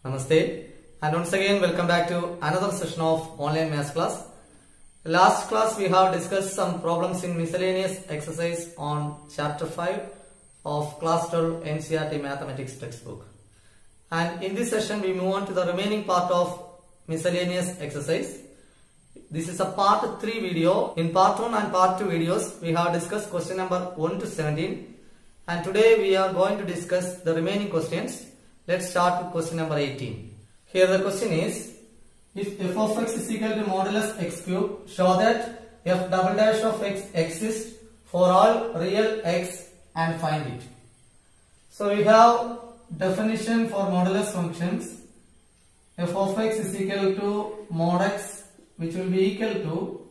Namaste, and once again welcome back to another session of online maths class. Last class we have discussed some problems in miscellaneous exercise on chapter 5 of class 12 NCERT mathematics textbook. And in this session we move on to the remaining part of miscellaneous exercise. This is a part 3 video. In part 1 and part 2 videos we have discussed question number 1 to 17. And today we are going to discuss the remaining questions. Let's start with question number 18. Here the question is, if f of x is equal to modulus x cube, show that f double dash of x exists for all real x and find it. So we have definition for modulus functions. F of x is equal to mod x, which will be equal to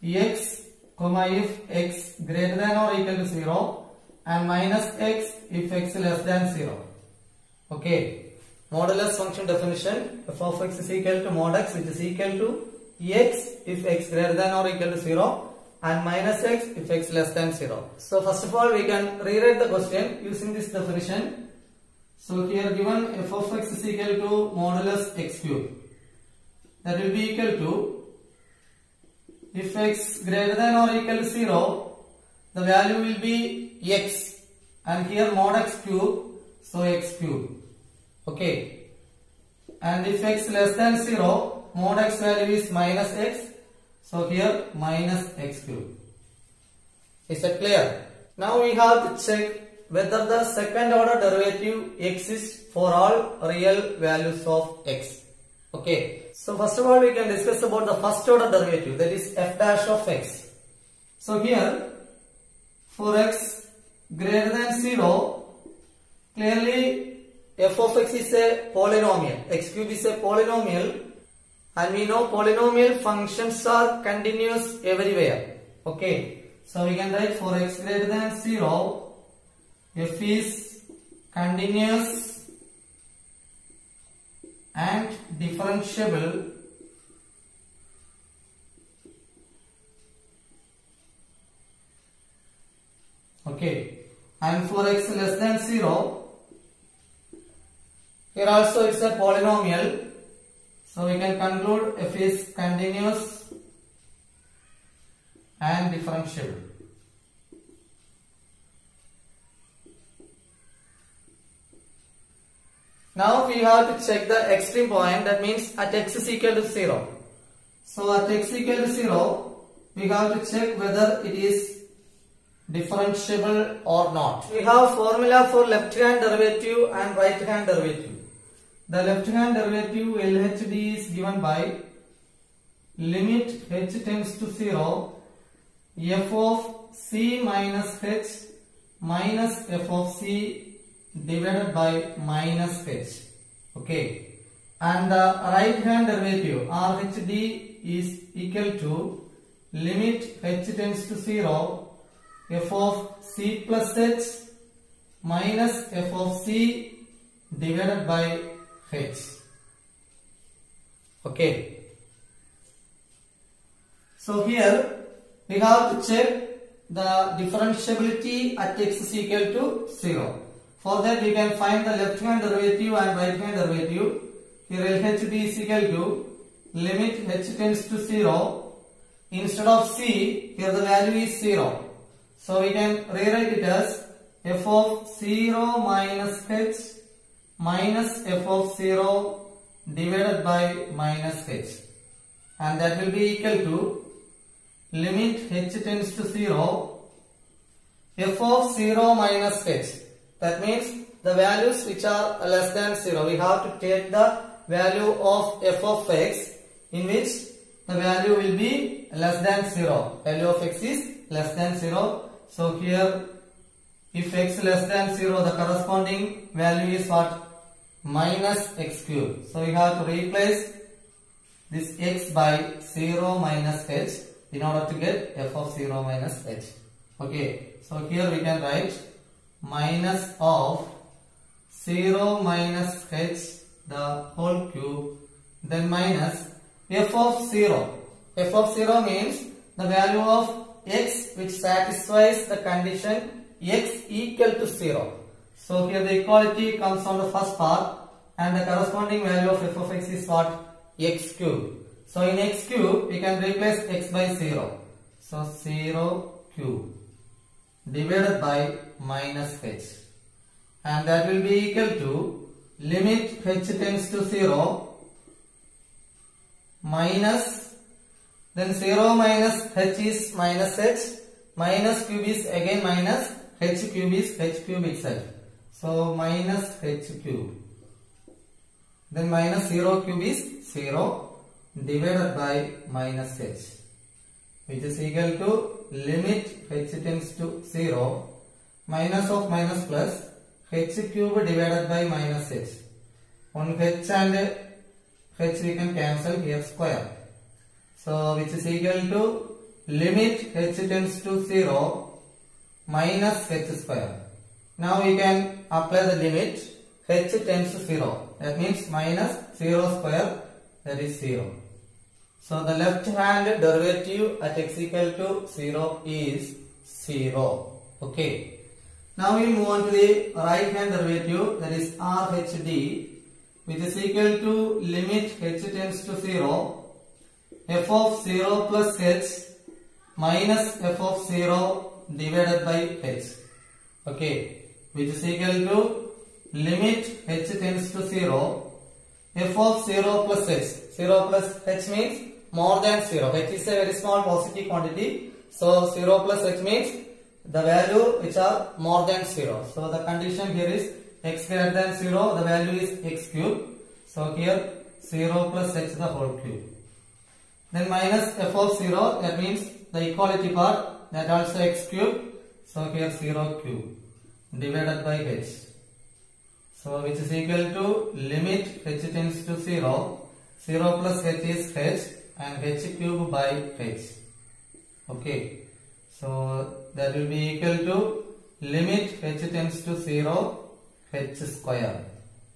x, comma if x greater than or equal to 0 and minus x if x less than 0. Okay, modulus function definition, f of x is equal to mod x, which is equal to x if x greater than or equal to 0 and minus x if x less than 0. So first of all we can rewrite the question using this definition. So here given f of x is equal to modulus x cube, that will be equal to, if x greater than or equal to 0, the value will be x, and here mod x cube, so x cube. Okay, and if x less than 0, mod x value is minus x, so here minus x cube. Is that clear? Now we have to check whether the second order derivative exists for all real values of x. Okay, so first of all we can discuss about the first order derivative, that is f dash of x. So here for x greater than 0, clearly f of x is a polynomial, x cube is a polynomial, and we know polynomial functions are continuous everywhere. Okay, so we can write for x greater than 0, f is continuous and differentiable okay, and for x less than 0, here also it's a polynomial, so we can conclude f is continuous and differentiable. Now we have to check the extreme point, that means at x is equal to 0. So at x equal to 0, we have to check whether it is differentiable or not. We have formula for left hand derivative and right hand derivative. The left hand derivative LHD is given by limit h tends to 0 f of c minus h minus f of c divided by minus h. Okay, and the right hand derivative RHD is equal to limit h tends to 0 f of c plus h minus f of c divided by h. Okay, so here we have to check the differentiability at x is equal to 0. For that we can find the left hand derivative and right hand derivative. Here LHD is equal to limit h tends to 0. Instead of c, here the value is 0. So we can rewrite it as f of 0 minus h minus f of 0 divided by minus h, and that will be equal to limit h tends to 0 f of 0 minus h. That means the values which are less than 0, we have to take the value of f of x in which the value will be less than 0. Value of x is less than 0. So here if x less than 0, the corresponding value is what? Minus x cube. So we have to replace this x by 0 minus h in order to get f of 0 minus h. Okay, so here we can write minus of 0 minus h the whole cube, then minus f of 0. F of 0 means the value of x which satisfies the condition x equal to 0. So here the equality comes on the first part. and the corresponding value of f of x is what? X cube. So in x cube we can replace x by 0. So 0 cube divided by minus h, and that will be equal to limit h tends to 0 minus, then 0 minus h is minus h, minus cube is again minus, h cube is h cube itself. So minus h cube, then minus 0 cube is 0 divided by minus h, which is equal to limit h tends to 0 minus of minus plus h cube divided by minus h. On h and h we can cancel here square. So which is equal to limit h tends to 0 minus h square. Now we can apply the limit h tends to 0. That means minus 0 square, that is 0. So the left hand derivative at x equal to 0 is 0. Okay. Now we move on to the right hand derivative, that is RHD, which is equal to limit h tends to 0 f of 0 plus h minus f of 0 divided by h. Okay, which is equal to limit h tends to 0 f of 0 plus h. 0 plus h means more than 0. H is a very small positive quantity. So 0 plus h means the value which are more than 0. So the condition here is x greater than 0, the value is x cube. So here 0 plus h the whole cube. Then minus f of 0, that means the equality part, that also x cube. So here 0 cube divided by h. So which is equal to limit h tends to 0, 0 plus h is h and h cube by h. Okay. So that will be equal to limit h tends to 0 h square,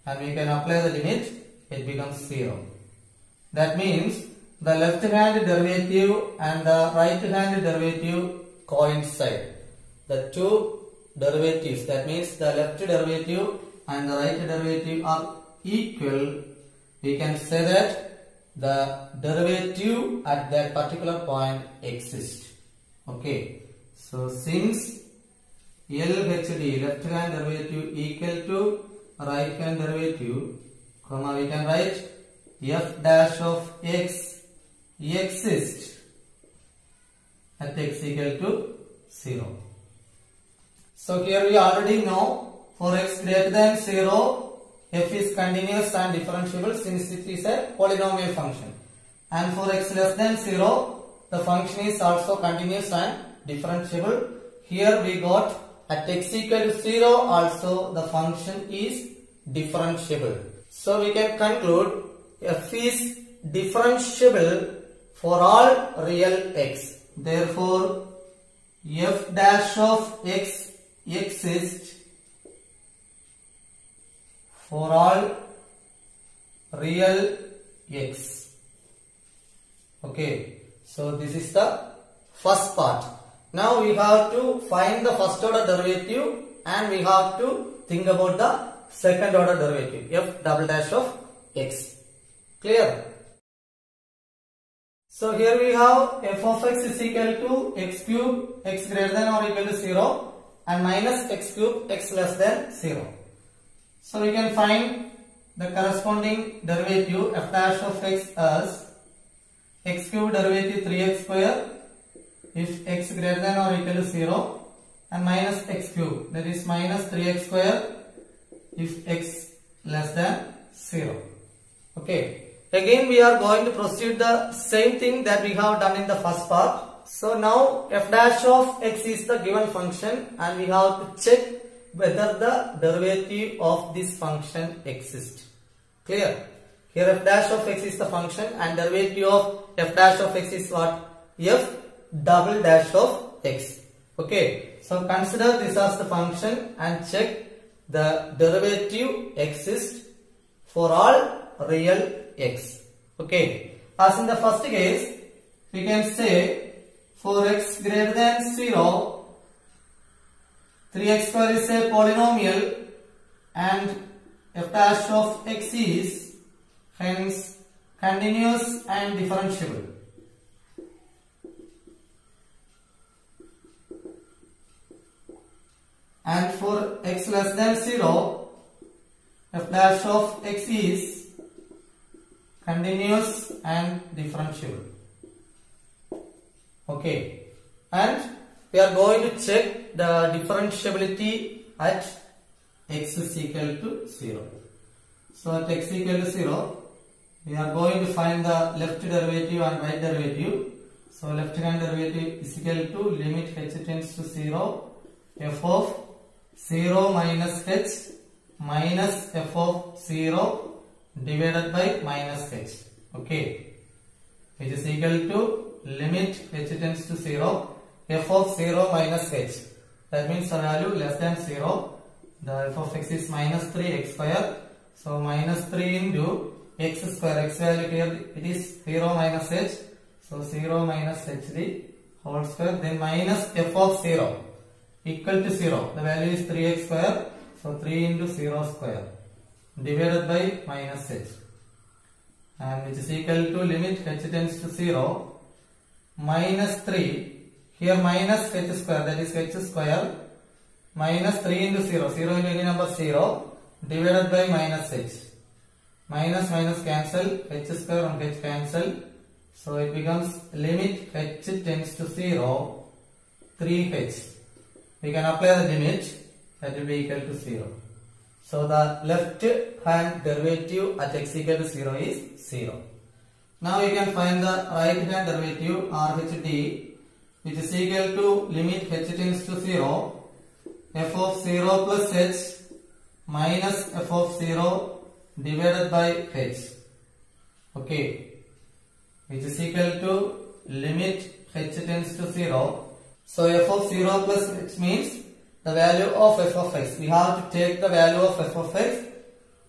and we can apply the limit, it becomes 0. That means the left hand derivative and the right hand derivative coincide. The two derivatives, that means the left derivative and the right derivative are equal. We can say that the derivative at that particular point exists. Okay, so since LHD, left hand derivative equal to right hand derivative, comma, we can write f dash of x exists at x equal to 0. So here we already know for x greater than 0, f is continuous and differentiable since it is a polynomial function, and for x less than 0, the function is also continuous and differentiable. Here we got at x equal to 0 also the function is differentiable. So we can conclude f is differentiable for all real x. Therefore f dash of x exists for all real x. Okay. So this is the first part. Now we have to find the first order derivative and we have to think about the second order derivative, f double dash of x. Clear? So here we have f of x is equal to x cube, x greater than or equal to 0, and minus x cube, x less than 0. So we can find the corresponding derivative f dash of x as x cube derivative 3x square if x greater than or equal to 0, and minus x cube, that is minus 3x square if x less than 0. Okay. Again we are going to proceed the same thing that we have done in the first part. So now f dash of x is the given function and we have to check whether the derivative of this function exists. Clear? Here f dash of x is the function and derivative of f dash of x is what? F double dash of x. Okay. So consider this as the function and check the derivative exists for all real x. Okay. As in the first case, we can say for x greater than 0, 3x square is a polynomial and f dash of x is hence continuous and differentiable. And for x less than 0, f dash of x is continuous and differentiable. Okay, and we are going to check the differentiability at x is equal to 0. So at x equal to 0, we are going to find the left derivative and right derivative. So left hand derivative is equal to limit h tends to 0, f of 0 minus h minus f of 0 divided by minus h. Okay, which is equal to limit h tends to 0, f of 0 minus h. That means the value less than 0. The f of x is minus 3x square. So minus 3 into x square. X value here it is 0 minus h. So 0 minus h the whole square. Then minus f of 0 equal to 0. The value is 3x square. So 3 into 0 square divided by minus h. And which is equal to limit h tends to 0 minus 3. Here minus h square, that is h square minus 3 into 0. 0 into any number 0 divided by minus h. Minus minus cancel, h square and h cancel. So it becomes limit h tends to 0, 3h. We can apply the limit, that will be equal to 0. So the left hand derivative at x equal to 0 is 0. Now we can find the right hand derivative RHD, which is equal to limit h tends to 0, f of 0 plus h minus f of 0 divided by h. Okay, which is equal to limit h tends to 0. So f of 0 plus h means the value of f of x. We have to take the value of f of x.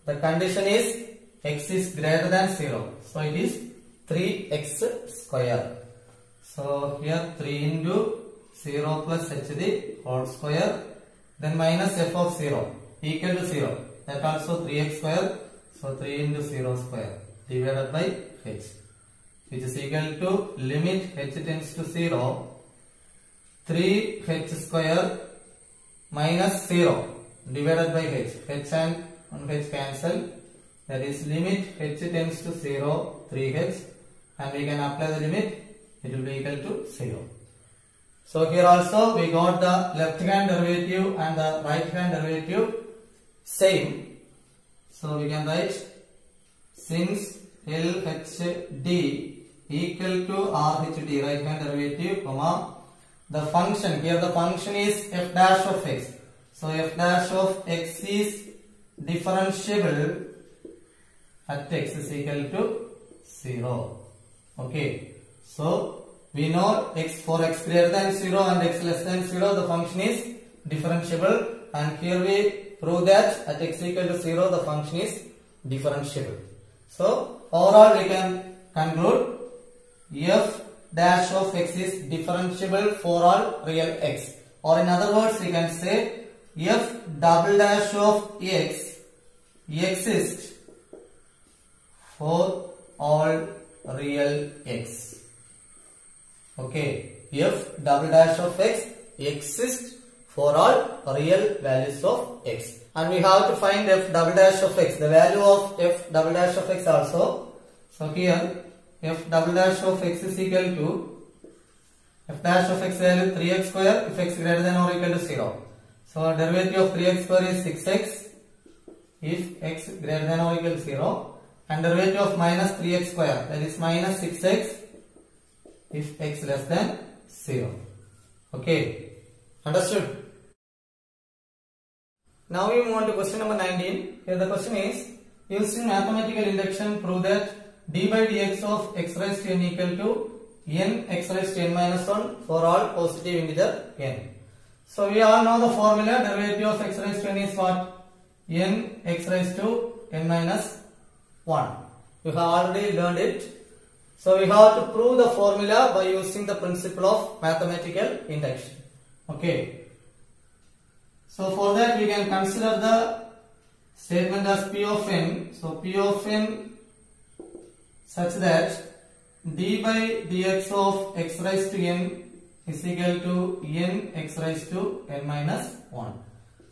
The condition is x is greater than 0. So it is 3x square. So here 3 into 0 plus h the whole square. Then minus f of 0 equal to 0. That also 3x square. So 3 into 0 square divided by h, which is equal to limit h tends to 0, 3h square minus 0 divided by h. H and h cancel. That is limit h tends to 0, 3h, and we can apply the limit. It will be equal to 0. So here also we got the left hand derivative and the right hand derivative same. So we can write since LHD equal to RHD, right hand derivative, comma, the function, here the function is f dash of x. So f dash of x is differentiable at x is equal to 0. Okay. So we know x for x greater than 0 and x less than 0 the function is differentiable, and here we prove that at x equal to 0 the function is differentiable. So overall we can conclude f dash of x is differentiable for all real x, or in other words we can say f double dash of x exists for all real x. Okay, f double dash of x exists for all real values of x, and we have to find f double dash of x, the value of f double dash of x also. So here f double dash of x is equal to f dash of x value 3x square if x greater than or equal to 0. So derivative of 3x square is 6x if x greater than or equal to 0, and derivative of minus 3x square, that is minus 6x if x less than 0. Okay, understood? Now we move on to question number 19. Here the question is, using mathematical induction prove that d by dx of x raised to n equal to n x raised to n minus 1 for all positive integer n. So we all know the formula, derivative of x raised to n is what? N x raised to n minus 1. You have already learned it. So we have to prove the formula by using the principle of mathematical induction. Okay. So for that we can consider the statement as P of n. So P of n such that d by dx of x raised to n is equal to n x raised to n minus 1.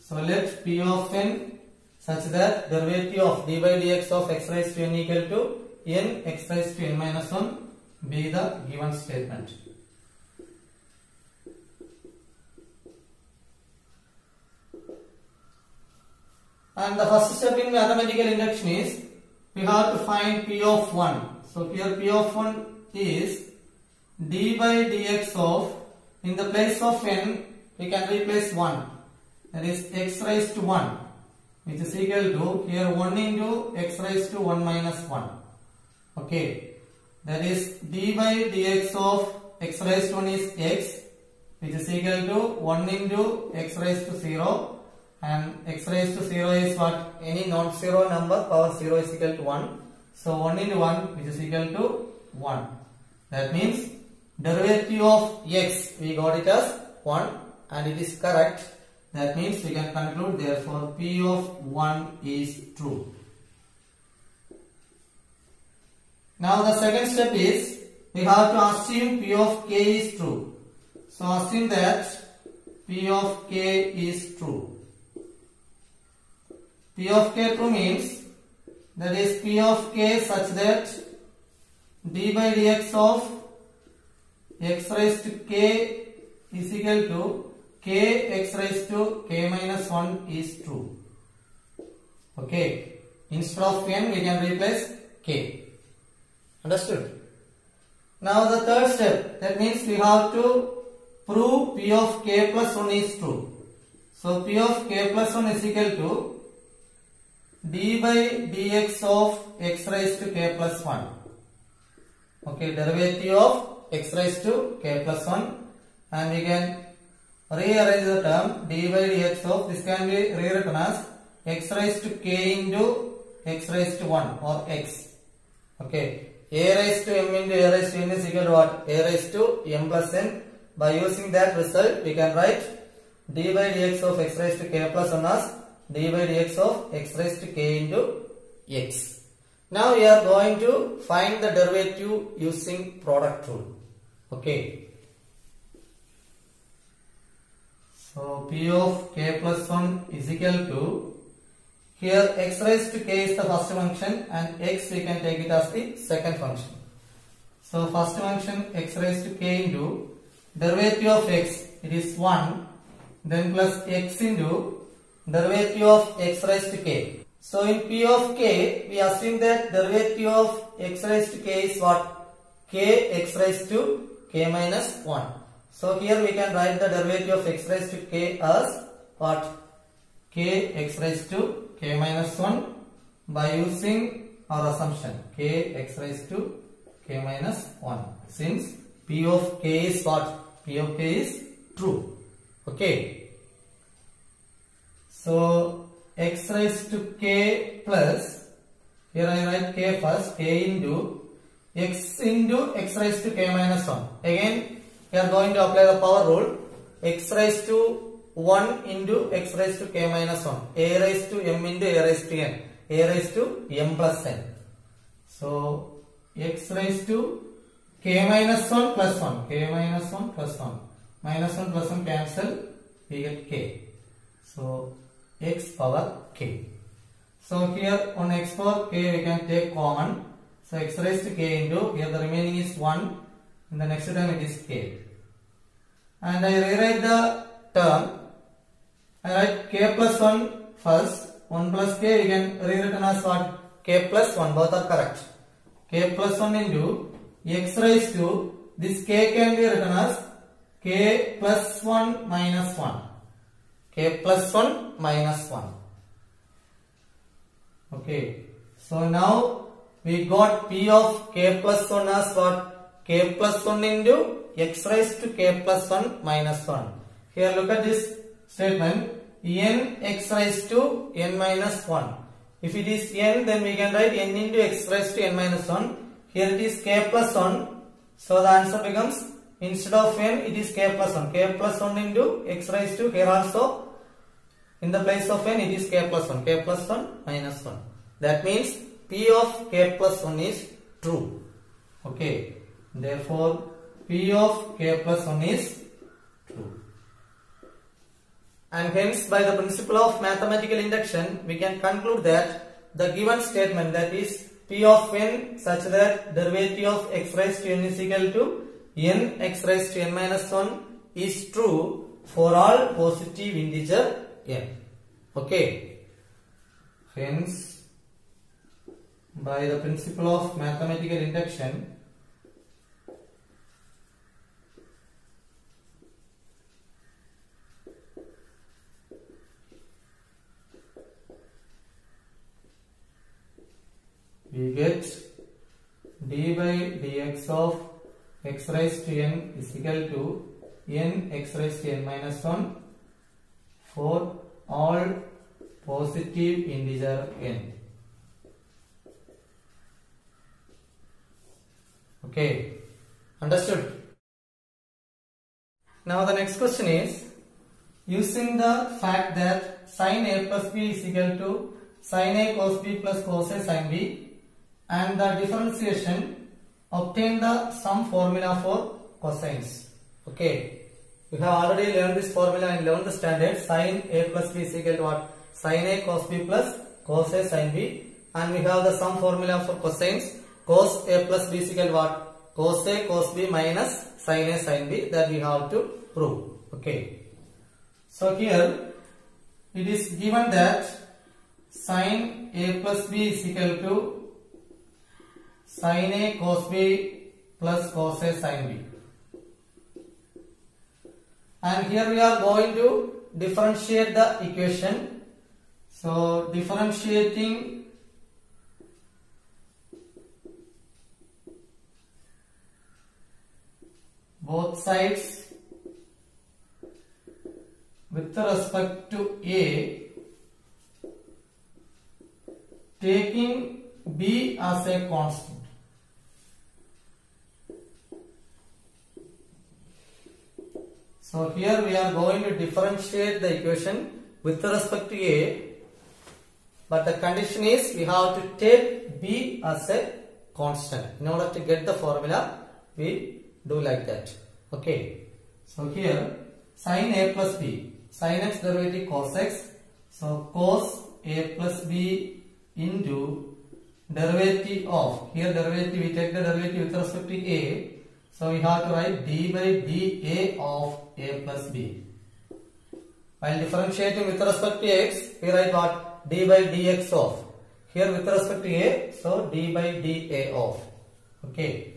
So let P of n such that derivative of d by dx of x raised to n equal to n x raised to n minus 1 be the given statement. And the first step in mathematical induction is we have to find P of 1. So here P of 1 is d by dx of, in the place of n we can replace 1, that is x raised to 1, which is equal to here 1 into x raised to 1 minus 1. Okay, that is d by dx of x raised to 1 is x, which is equal to 1 into x raised to 0, and x raised to 0 is what? Any non-zero number power 0 is equal to 1. So 1 into 1 which is equal to 1. That means derivative of x we got it as 1 and it is correct. That means we can conclude therefore P of 1 is true. Now the second step is we have to assume P of k is true. So assume that P of k is true. P of k true means that is P of k such that d by dx of x raised to k is equal to k x raised to k minus 1 is true. Okay, instead of n we can replace k. Understood? Now the third step, that means we have to prove P of k plus 1 is true. So P of k plus 1 is equal to d by dx of x raised to k plus 1. Okay, derivative of x raised to k plus 1, and we can rearrange the term d by dx of, this can be rewritten as x raised to k into x raised to 1 or x. Okay, a raised to m into a raised to n is equal to what? A raised to m plus n. By using that result we can write d by dx of x raised to k plus 1 as d by dx of x raised to k into x. Now we are going to find the derivative using product rule. Okay. So P of k plus 1 is equal to, here x raised to k is the first function and x we can take it as the second function. So first function x raised to k into derivative of x, it is 1, then plus x into derivative of x raised to k. So in P of k we assume that derivative of x raised to k is what? K x raised to k minus 1. So here we can write the derivative of x raised to k as what? K x raised to k minus 1 by using our assumption k x raised to k minus 1, since P of k is what? P of k is true. Okay. So x raised to k plus, here I write k first, k into x raised to k minus 1. Again we are going to apply the power rule, x raised to 1 into x raised to k minus 1, a raised to m into a raised to n, a raised to m plus n. So x raised to k minus 1 plus 1, k minus 1 plus 1, minus 1 plus 1 cancel, we get k. So x power k. So here on x power k we can take common. So x raised to k into, here the remaining is 1, in the next term it is k. And I rewrite the term. I write k plus 1 first, 1 plus k we can rewritten as what? K plus 1, both are correct. K plus 1 into x raised to, this k can be written as k plus 1 minus 1. K plus 1 minus 1. Okay. So now we got P of k plus 1 as what? K plus 1 into x raised to k plus 1 minus 1. Here look at this statement, n x raised to n minus 1. If it is n, then we can write n into x raised to n minus 1. Here it is k plus 1. So the answer becomes, instead of n it is k plus 1. K plus 1 into x raised to, here also In the place of n, it is k plus 1. K plus 1 minus 1. That means P of k plus 1 is true. Okay. Therefore, P of k plus 1 is true. And hence, by the principle of mathematical induction, we can conclude that the given statement, that is P of n such that derivative of x raised to n is equal to n x raised to n minus 1 is true for all positive integer n. Okay. Hence, by the principle of mathematical induction, we get d by dx of x raised to n is equal to n x raised to n minus 1 for all positive integer n. Okay, understood? Now the next question is, using the fact that sin a plus b is equal to sin a cos b plus cos a sin b, and the differentiation, obtain the sum formula for cosines. Okay, we have already learned this formula in 11th standard. Sin a plus b is equal to what? Sin a cos b plus cos a sin b, and we have the sum formula for cosines. Cos a plus b is equal to what? Cos a cos b minus sin a sin b, that we have to prove. Okay, so here it is given that sin a plus b is equal to sin a cos b plus cos a sin b, and here we are going to differentiate the equation. So differentiating both sides with respect to a, taking b as a constant. So here we are going to differentiate the equation with respect to a, but the condition is we have to take b as a constant. In order to get the formula, we do like that. Okay, so here sin a plus b, sin x derivative cos x, so cos a plus b into derivative of, here derivative, we take the derivative with respect to a, so we have to write d by dA of a plus b. While differentiating with respect to x, we write what? D by dx of. Here with respect to a, so d by dA of. Okay,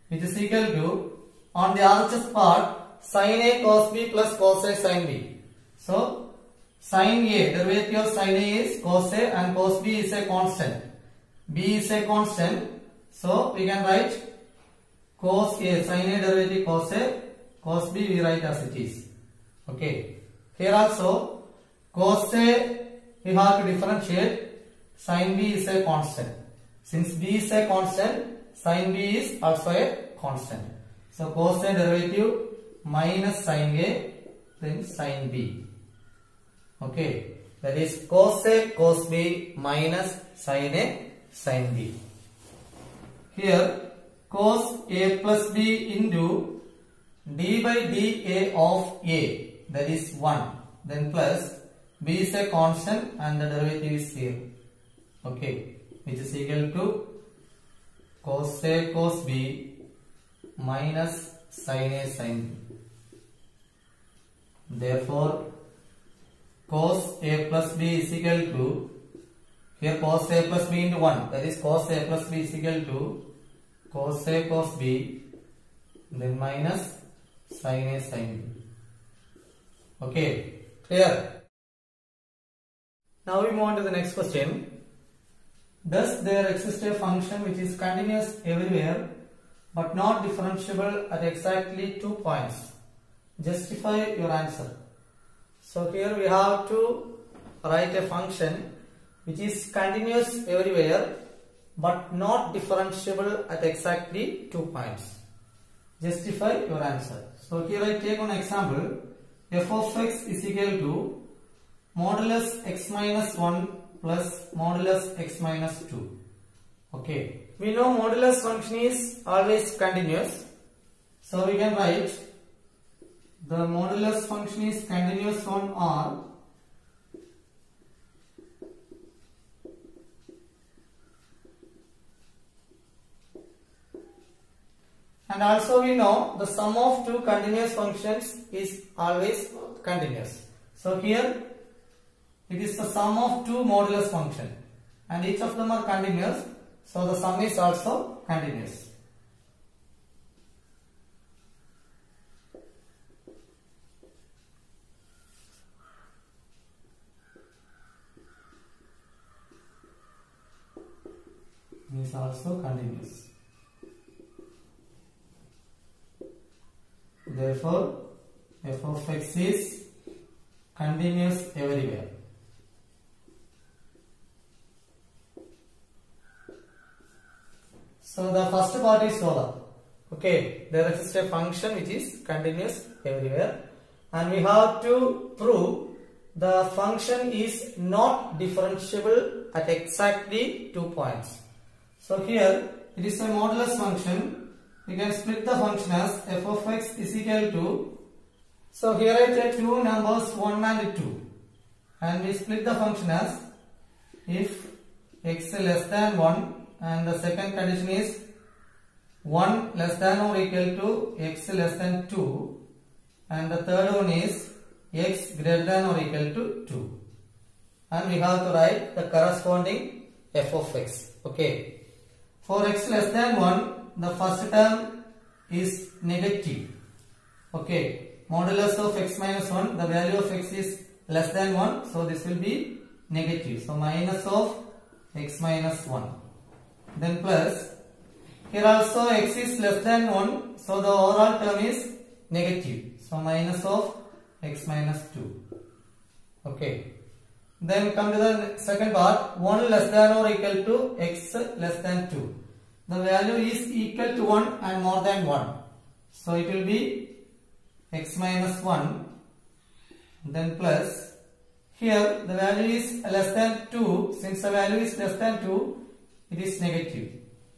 which is equal to, on the RHS part, sin a cos b plus cos a sin b. So sin a, derivative of sin a is cos a, and cos b is a constant. B is a constant, so we can write cos a, sin a derivative cos b we write as it is. Okay, here also cos a we have to differentiate, sin b is a constant. Since b is a constant, sin b is also a constant. So cos a derivative minus sin a, then sin b. Okay, that is cos a cos b minus sin a sin b. Here cos a plus b into d by dA of a, that is 1, then plus b is a constant and the derivative is 0. Okay, which is equal to cos a cos b minus sin a sin b. Therefore cos a plus b is equal to, here cos a plus b into 1, that is cos a plus b is equal to cos a cos b, then minus sin a sin b. Okay, clear? Now we move on to the next question. Does there exist a function which is continuous everywhere but not differentiable at exactly 2 points? Justify your answer. So here we have to write a function which is continuous everywhere but not differentiable at exactly 2 points. Justify your answer. So here I take one example. F of x is equal to modulus x minus 1 plus modulus x minus 2. Okay. We know modulus function is always continuous. So we can write the modulus function is continuous on R. And also we know the sum of two continuous functions is always continuous. So here it is the sum of two modulus function and each of them are continuous. So the sum is also continuous. It is also continuous. Therefore, f of x is continuous everywhere. So the first part is over. Okay, there exists a function which is continuous everywhere, and we have to prove the function is not differentiable at exactly 2 points. So here it is a modulus function. We can split the function as f of x is equal to, so here I take two numbers 1 and 2 and we split the function as if x less than 1 and the second condition is 1 less than or equal to x less than 2 and the third one is x greater than or equal to 2, and we have to write the corresponding f of x. Okay. For x less than 1, the first term is negative. Okay. Modulus of x minus 1, the value of x is less than 1. So this will be negative. So minus of x minus 1. Then plus. Here also x is less than 1. So the overall term is negative. So minus of x minus 2. Okay. Then come to the second part. 1 less than or equal to x less than 2. The value is equal to 1 and more than 1. So it will be x minus 1. Then plus. Here the value is less than 2. Since the value is less than 2, it is negative.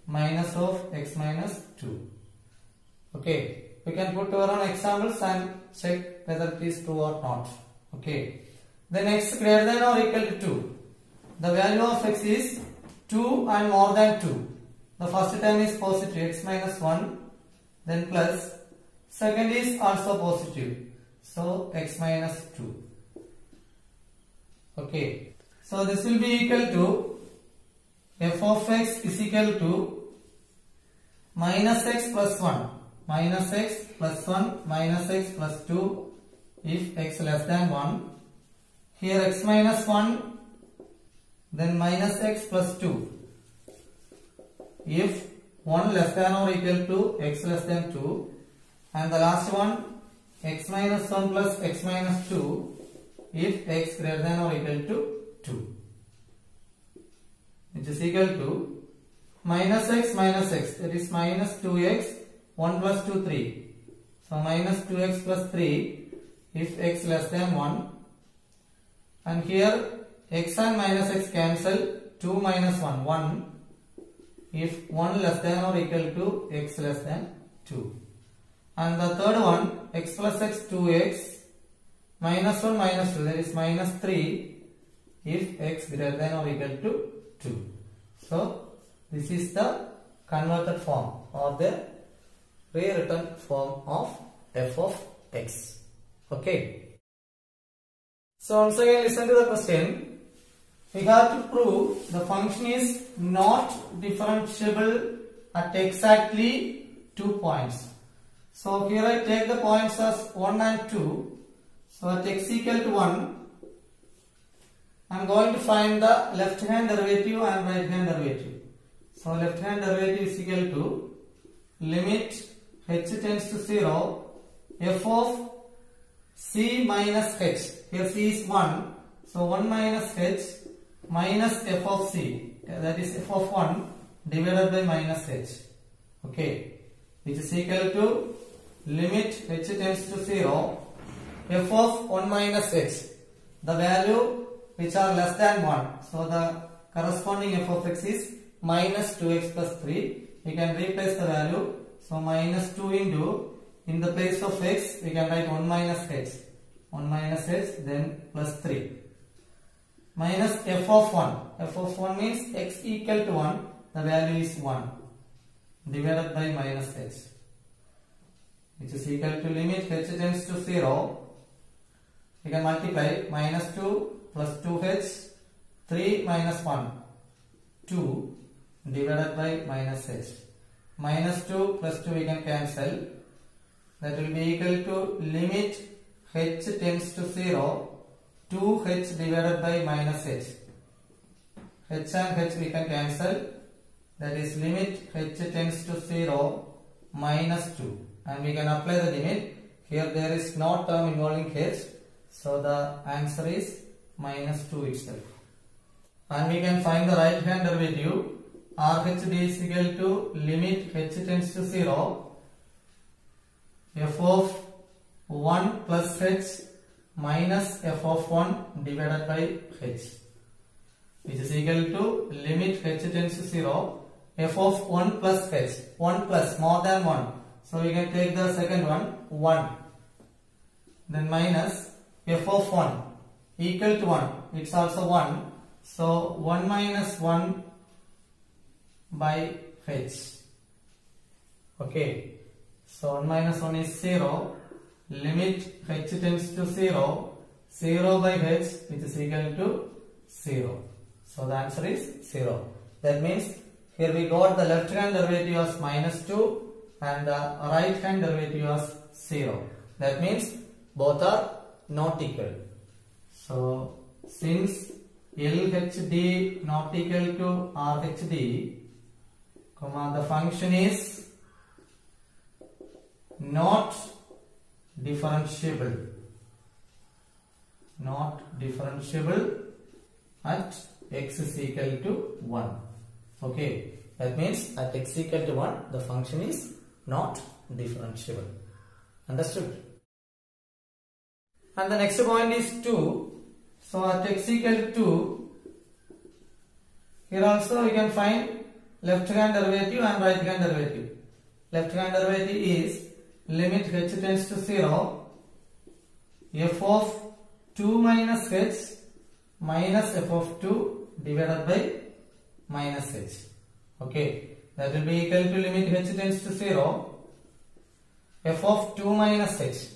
Minus of x minus 2. Okay. We can put our own examples and check whether it is true or not. Okay. Then x greater than or equal to 2. The value of x is 2 and more than 2. The first term is positive, x minus 1. Then plus. Second is also positive. So x minus 2. Okay. So this will be equal to f of x is equal to minus x plus 1. Minus x plus 1 minus x plus 2 if x less than 1. Here x minus 1, then minus x plus 2 if 1 less than or equal to x less than 2, and the last one x minus 1 plus x minus 2 if x greater than or equal to 2, which is equal to minus x, that is minus 2x, 1 plus 2, 3. So minus 2x plus 3 if x less than 1. And here x and minus x cancel, 2 minus 1, 1 if 1 less than or equal to x less than 2. And the third one, x plus x, 2x, minus 1 minus 2, that is minus 3 if x greater than or equal to 2. So this is the converted form or the rewritten form of f of x. Okay. So once again listen to the question. We have to prove the function is not differentiable at exactly 2 points. So here I take the points as 1 and 2. So at x equal to 1, I am going to find the left hand derivative and right hand derivative. So left hand derivative is equal to limit h tends to 0 f of c minus h. Here c is 1. So 1 minus h minus f of c, that is f of 1 divided by minus h. Okay, which is equal to limit h tends to 0 f of 1 minus h. the value which are less than 1. So the corresponding f of x is minus 2x plus 3. We can replace the value. So minus 2 into, in the place of x, we can write 1 minus h. 1 minus h, then plus 3. Minus f of 1. F of 1 means x equal to 1. The value is 1. Divided by minus h. Which is equal to limit h tends to 0. We can multiply minus 2 plus 2h, 3 minus 1, 2 divided by minus h. Minus 2 plus 2 we can cancel. That will be equal to limit h tends to 0, 2h divided by minus h. H and h we can cancel. That is limit h tends to 0 minus 2. And we can apply the limit. Here there is no term involving h. So the answer is minus 2 itself. And we can find the right hand derivative. RHD is equal to limit h tends to 0, f of 1 plus h minus f of 1 divided by h, which is equal to limit h tends to 0, f of 1 plus h, 1 plus more than 1. So we can take the second one, 1. Then minus f of 1 equal to 1, it's also 1. So 1 minus 1 by h. Okay. So 1 minus 1 is 0. Limit h tends to 0. 0 by h, which is equal to 0. So the answer is 0. That means here we got the left hand derivative as minus 2 and the right hand derivative as 0. That means both are not equal. So since LHD not equal to RHD, the function is not differentiable. Not differentiable at x is equal to 1. Okay, that means at x equal to 1 the function is not differentiable. Understood? And the next point is 2. So at x equal to 2, here also we can find left hand derivative and right hand derivative. Left hand derivative is limit h tends to 0, f of 2 minus h minus f of 2 divided by minus h. Okay, that will be equal to limit h tends to 0, f of 2 minus h.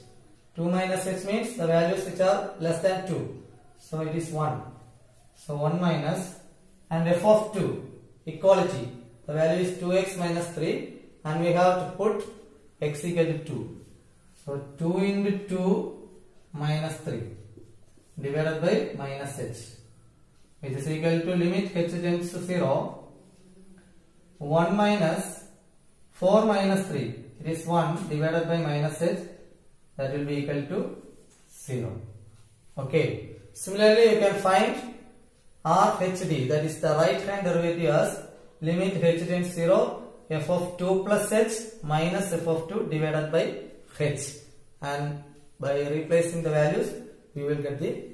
2 minus h means the values which are less than 2. So it is 1. So 1 minus, and f of 2, equality. The value is 2x minus 3 and we have to put x equal to 2. So 2 into 2 minus 3 divided by minus h, which is equal to limit h tends to 0, 1 minus 4 minus 3, it is 1 divided by minus h, that will be equal to 0. Okay. Similarly, you can find RHD, that is the right hand derivative as limit h tends to 0, f of 2 plus h minus f of 2 divided by h. And by replacing the values, we will get the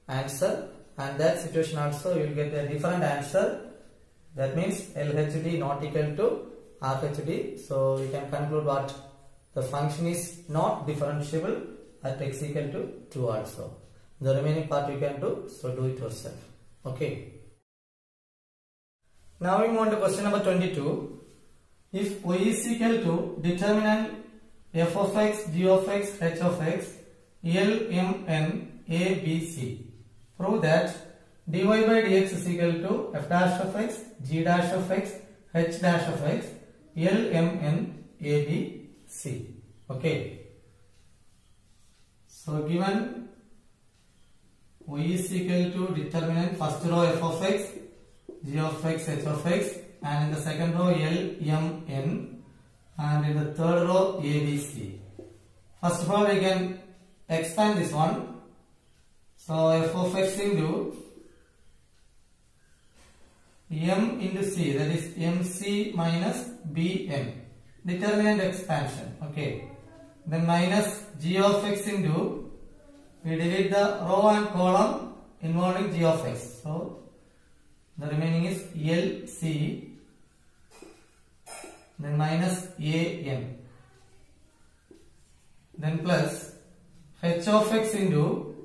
answer. And that situation also you will get a different answer. That means LHD not equal to RHD. So we can conclude what the function is not differentiable at x equal to 2 also. The remaining part you can do, so do it yourself. Okay. Now we move on to question number 22. If y is equal to determinant f of x, g of x, h of x, L, M, N, A, B, C, prove that dy by dx is equal to f dash of x, g dash of x, h dash of x, L, M, N, A, B, C. Okay. So given y is equal to determinant first row f of x, g of x, h of x, and in the second row L, M, N, and in the third row A, B, C. First of all we can expand this one. So f of x into m into c, that is mc minus bm, determinant expansion. Okay. Then minus g of x into we delete the row and column involving g of x. So the remaining is LC, then minus AN, then plus h of x into,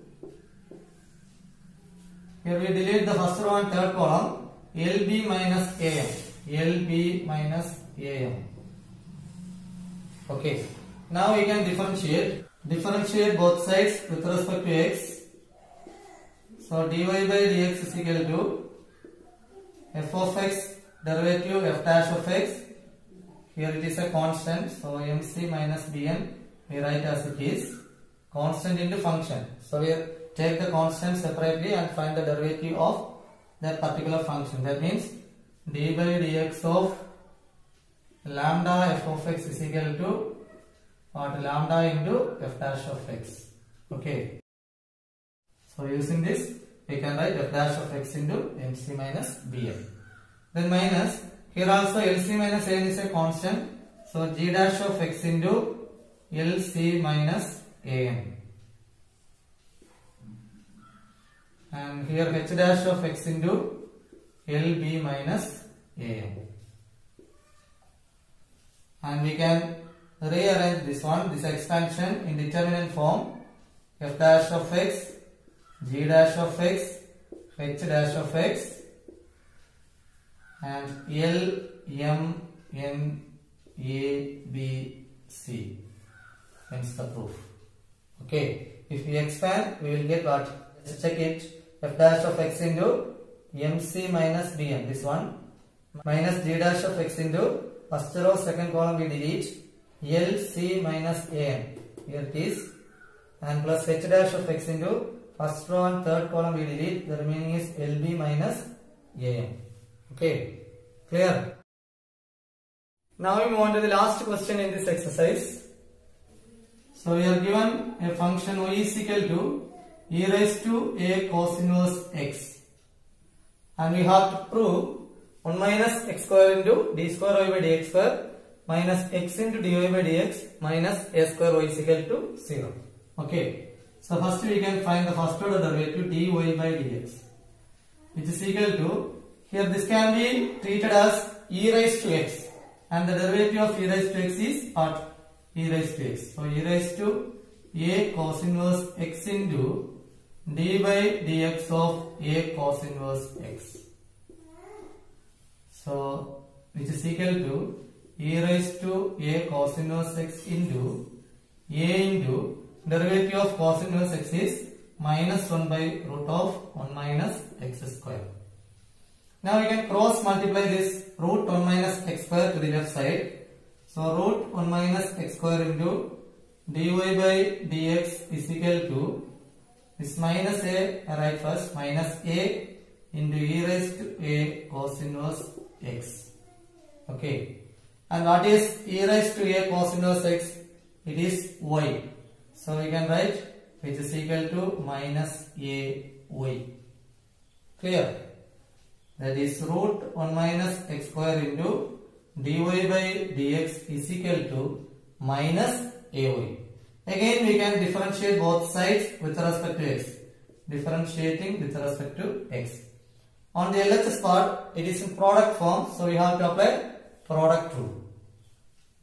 here we delete the first row and third column, LB minus AM, LB minus AM. Okay, now we can differentiate both sides with respect to x. So dy by dx is equal to f of x derivative f dash of x. Here it is a constant, so mc minus bn we write as it is, constant into function. So we take the constant separately and find the derivative of that particular function. That means d by dx of lambda f of x is equal to what, lambda into f dash of x. Okay. So using this we can write f dash of x into mc minus bn. Then minus, here also LC minus an is a constant. So g dash of x into LC minus an. And here h dash of x into LB minus an. And we can rearrange this one, this expansion in determinant form, f dash of x, g dash of x, h dash of x, and L, M, N, A, B, C. Hence the proof. Okay, if we expand, we will get what? Let's check it. F dash of x into MC minus Bn, this one, minus g dash of x into first row, second column we delete, LC minus An, here it is, and plus h dash of x into first row and third column we delete, the remaining is LB minus An. Okay, clear? Now we move on to the last question in this exercise. So we are given a function y is equal to e raised to a cos inverse x, and we have to prove 1 minus x square into d square y by dx square minus x into dy by dx minus a square y is equal to 0. Okay, so first we can find the first order derivative dy by dx, which is equal to, here this can be treated as e raised to x, and the derivative of e raised to x is what? E raised to x. So e raised to a cos inverse x into d by dx of a cos inverse x. So which is equal to e raised to a cos inverse x into a into derivative of cos inverse x is minus 1 by root of 1 minus x square. Now we can cross multiply this root 1 minus x square to the left side. So root 1 minus x square into dy by dx is equal to this minus a, write first, minus a into e raised to a cos inverse x. Okay. And what is e raised to a cos inverse x? It is y. So we can write which is equal to minus a y. Clear? That is root 1 minus x square into dy by dx is equal to minus ay. Again we can differentiate both sides with respect to x. Differentiating with respect to x. On the LHS part, it is in product form, so we have to apply product rule.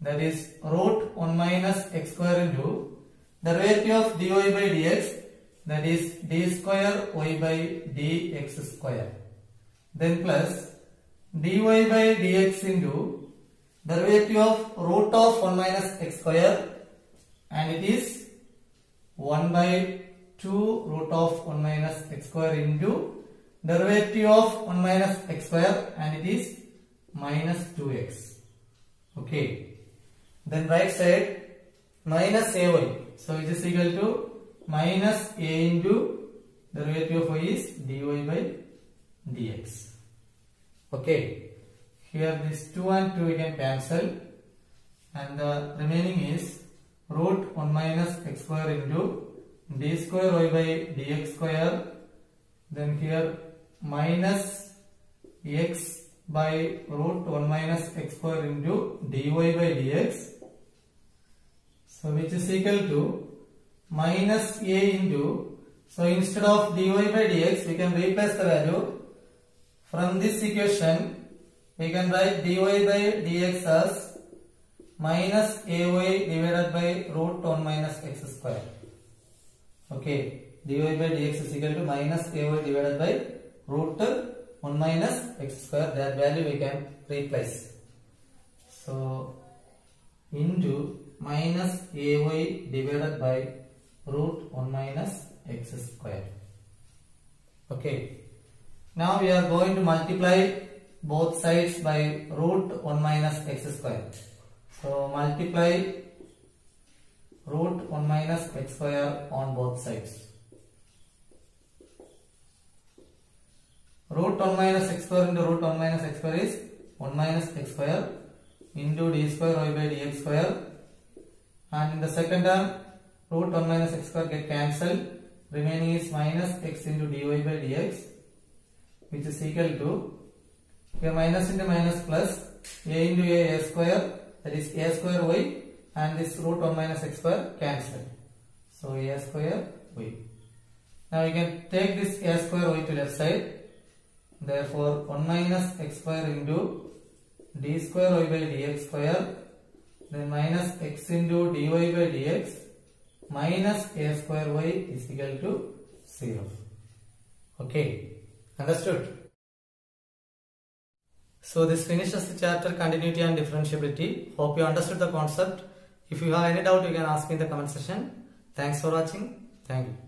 That is root 1 minus x square into derivative of dy by dx, that is d square y by dx square. Then plus dy by dx into derivative of root of 1 minus x square, and it is 1 by 2 root of 1 minus x square into derivative of 1 minus x square, and it is minus 2x. Okay. Then right side minus ay. So it is equal to minus a into derivative of y is dy by dx. Okay. Here this 2 and 2 we can cancel, and the remaining is root 1 minus x square into d square y by dx square. Then here minus x by root 1 minus x square into dy by dx. So which is equal to minus a into, so instead of dy by dx we can replace the value. From this equation we can write dy by dx as minus ay divided by root 1 minus x square. Okay, dy by dx is equal to minus ay divided by root 1 minus x square. That value we can replace. So into minus ay divided by root 1 minus x square. Okay. Now we are going to multiply both sides by root 1 minus x square. So multiply root 1 minus x square on both sides. Root 1 minus x square into root 1 minus x square is 1 minus x square into d square y by dx square, and in the second term root 1 minus x square get cancelled, remaining is minus x into dy by dx, which is equal to, here minus into minus plus, a into a square, that is a square y, and this root 1 minus x square cancelled. So a square y. Now you can take this a square y to left side. Therefore 1 minus x square into d square y by dx square, then minus x into dy by dx minus a square y is equal to 0. Okay, understood? So this finishes the chapter continuity and differentiability. Hope you understood the concept. If you have any doubt, you can ask me in the comment section. Thanks for watching. Thank you.